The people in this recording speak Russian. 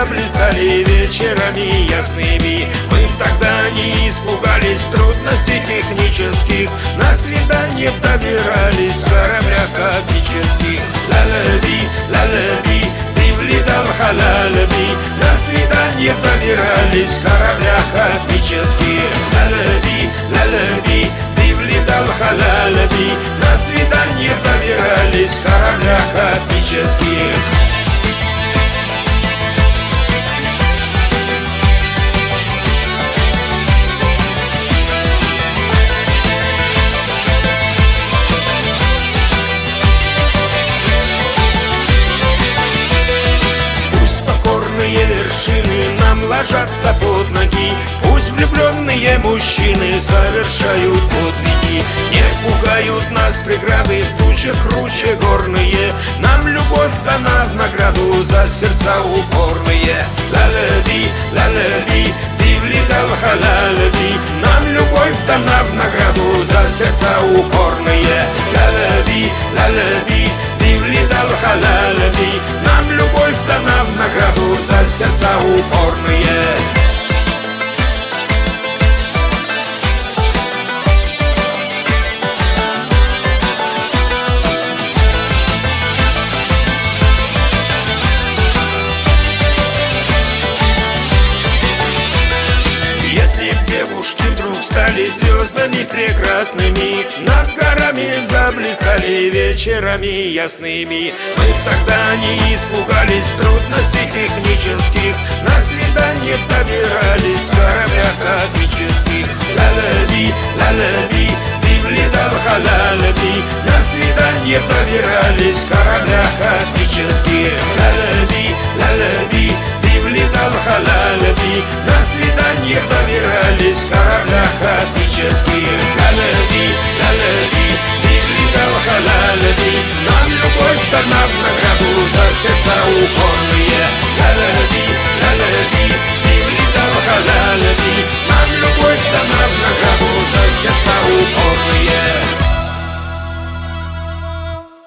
заблистали вечерами ясными. Мы тогда не испугались трудностей технических, на свидание добирались с корабля космических. Ла-ла-би, ла-ла-би, ты влетал халалаби, на свидание добирались с корабля космических. Ла-ла-би, ла-ла-би, ты влетал халалаби, на свидание добирались с корабля космических. Вершины нам ложатся под ноги, пусть влюбленные мужчины совершают подвиги. Не пугают нас преграды в тучах круче горные, нам любовь дана в награду за сердца упорные. Ла-ла-би, ла-ла-би, ты влетал халалаби, нам любовь дана в награду за сердца упорные. Ла-ла-би, ла-ла-би, ты влетал халалаби, нам любовь дана в награду за сердца упорные. Если б девушки вдруг стали звездами прекрасными, над горами заблистали вечерами ясными, мы тогда не испугались трудностей технических, на свидание добирались с корабля космических. Ла-ла-би, ла-ла-би, ты влетал халалаби, на свидание добирались с корабля космических. Ла-ла-би, ла-ла-би, ты влетал халалаби, на свидание добирались с корабля космических. Ла-ла-би, ла-ла-би, ты влетал халалаби, нам любовь дана в награду за сердца упорные.